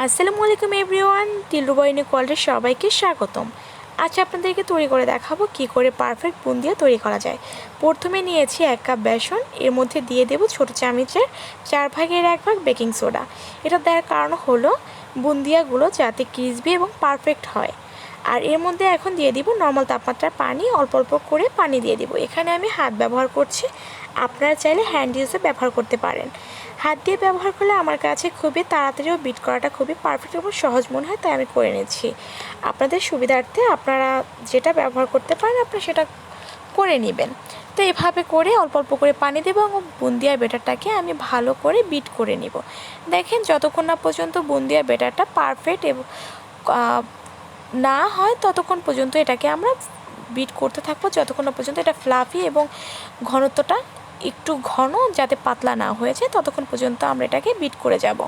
আসসালামু আলাইকুম এভরিওয়ান, দিলরুবা কোয়ালিটির সবাইকে স্বাগতম। আজ আপনাদেরকে তৈরি করে দেখাবো কি করে পারফেক্ট বুন্দিয়া তৈরি করা যায়। প্রথমে নিয়েছি 1 কাপ বেসন, এর মধ্যে দিয়ে দেব ছোটো চামচের 4 ভাগের 1 ভাগ বেকিং সোডা। এটা দেওয়ার কারণ হলো বুন্দিয়াগুলো যাতে ক্রিসপি এবং পারফেক্ট হয়। আর এর মধ্যে এখন দিয়ে দিব নর্মাল তাপমাত্রার পানি, অল্প অল্প করে পানি দিয়ে দিব। এখানে আমি হাত ব্যবহার করছি, আপনারা চাইলে হ্যান্ড ইউজে ব্যবহার করতে পারেন। হাত দিয়ে ব্যবহার করলে আমার কাছে খুবই তাড়াতাড়িও বিট করাটা খুবই পারফেক্ট এবং সহজ মনে হয়, তাই আমি করে নিচ্ছি। আপনাদের সুবিধার্থে আপনারা যেটা ব্যবহার করতে পারেন আপনারা সেটা করে নেবেন। তো এভাবে করে অল্প অল্প করে পানি দেবো এবং বুন্দিয়ার ব্যাটারটাকে আমি ভালো করে বিট করে নিব। দেখেন যতক্ষণ না পর্যন্ত বুন্দিয়ার ব্যাটারটা পারফেক্ট এবং না হয় ততক্ষণ পর্যন্ত এটাকে আমরা বিট করতে থাকবো, যতক্ষণ না পর্যন্ত এটা ফ্লাফি এবং ঘনত্বটা একটু ঘন যাতে পাতলা না হয়ে যায় ততক্ষণ পর্যন্ত আমরা এটাকে বিট করে যাব।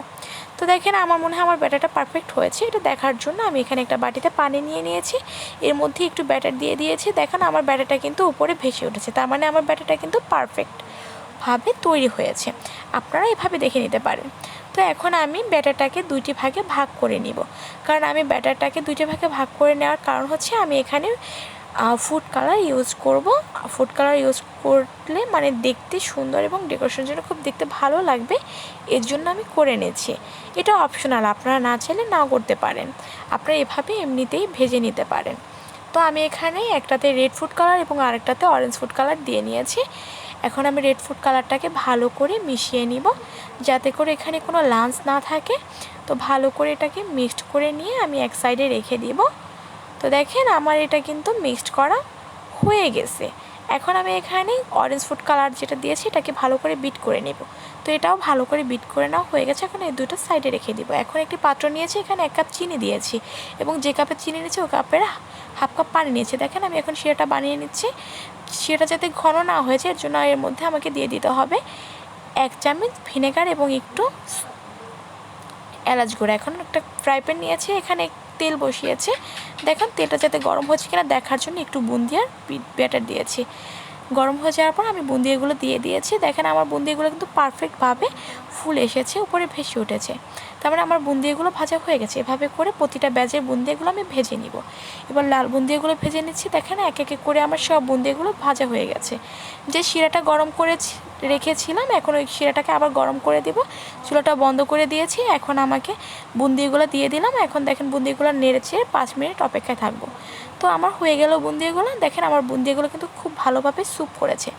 তো দেখেন আমার মনে হয় আমার ব্যাটারটা পারফেক্ট হয়েছে। এটা দেখার জন্য আমি এখানে একটা বাটিতে পানি নিয়ে নিয়েছি, এর মধ্যে একটু ব্যাটার দিয়ে দিয়েছি। দেখেন আমার ব্যাটারটা কিন্তু উপরে ভেসে উঠেছে, তার মানে আমার ব্যাটারটা কিন্তু পারফেক্টভাবে তৈরি হয়েছে। আপনারা এভাবে দেখে নিতে পারেন। তো এখন আমি ব্যাটারটাকে 2টি ভাগে ভাগ করে নিব। কারণ আমি ব্যাটারটাকে 2টি ভাগে ভাগ করে নেওয়ার কারণ হচ্ছে আমি এখানে ফুড কালার ইউজ করব। ফুড কালার ইউজ করলে মানে দেখতে সুন্দর এবং ডেকোরেশনের জন্য খুব দেখতে ভালো লাগবে, এর জন্য আমি করে নিয়েছি। এটা অপশনাল, আপনারা না চাইলে নাও করতে পারেন, আপনারা এভাবে এমনিতেই ভেজে নিতে পারেন। তো আমি এখানে একটাতে রেড ফুড কালার এবং আরেকটাতে অরেঞ্জ ফুড কালার দিয়ে নিয়েছি। এখন আমি রেড ফুড কালারটাকে ভালো করে মিশিয়ে নিব যাতে করে এখানে কোনো লাঞ্চ না থাকে। তো ভালো করে এটাকে মিক্সড করে নিয়ে আমি এক সাইডে রেখে দিব। তো দেখেন আমার এটা কিন্তু মিক্সড করা হয়ে গেছে। এখন আমি এখানে অরেঞ্জ ফুড কালার যেটা দিয়েছি এটাকে ভালো করে বিট করে নেব। তো এটাও ভালো করে বিট করে নেওয়া হয়ে গেছে। এখন এই দুটো সাইডে রেখে দিব। এখন একটি পাত্র নিয়েছি, এখানে 1 কাপ চিনি দিয়েছি এবং যে কাপে চিনি নিয়েছি ওই কাপের হাফ কাপ পানি নিয়েছি। দেখেন আমি এখন শিরাটা বানিয়ে নিচ্ছি। শিরাটা যাতে ঘন না হয়েছে এর জন্য এর মধ্যে আমাকে দিয়ে দিতে হবে 1 চামচ ভিনেগার এবং একটু এলাচ গুঁড়া। এখন একটা ফ্রাই প্যান নিয়েছি, এখানে তেল বসিয়েছে। দেখেন তেলটা যাতে গরম হচ্ছে কিনা দেখার জন্য একটু বুন্দিয়ার ব্যাটার দিয়েছি। গরম হয়ে যাওয়ার পর আমি বুন্দিয়াগুলো দিয়ে দিয়েছি। দেখেন আমার বুন্দিয়াগুলো কিন্তু পারফেক্টভাবে ফুল এসেছে, উপরে ভেসে উঠেছে। তারপরে আমার বুন্দিয়াগুলো ভাজা হয়ে গেছে। এভাবে করে প্রতিটা ব্যাচের বুন্দিয়াগুলো আমি ভেজে নিব। এবার লাল বুন্দিয়াগুলো ভেজে নিচ্ছি। দেখেন এক এক করে আমার সব বুন্দিয়াগুলো ভাজা হয়ে গেছে। যে শিরাটা গরম করে রেখেছিলাম এখন ওই শিরাটাকে আবার গরম করে দেব। চুলাটা বন্ধ করে দিয়েছি। এখন আমাকে বুন্দিয়াগুলো দিয়ে দিলাম। এখন দেখেন বুন্দিয়াগুলো নেড়ে চেড়ে 5 মিনিট অপেক্ষায় থাকবো। তো আমার হয়ে গেল বুন্দিয়াগুলো। দেখেন আমার বুন্দিয়াগুলো কিন্তু খুব ভালোভাবে স্যুপ করেছে।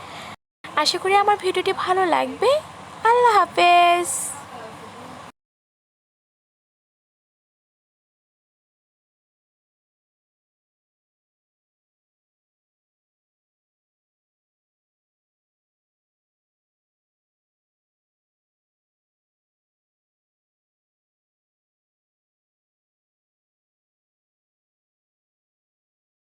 আশা করি আমার ভিডিওটি ভালো লাগবে। আল্লাহ হাফেজ।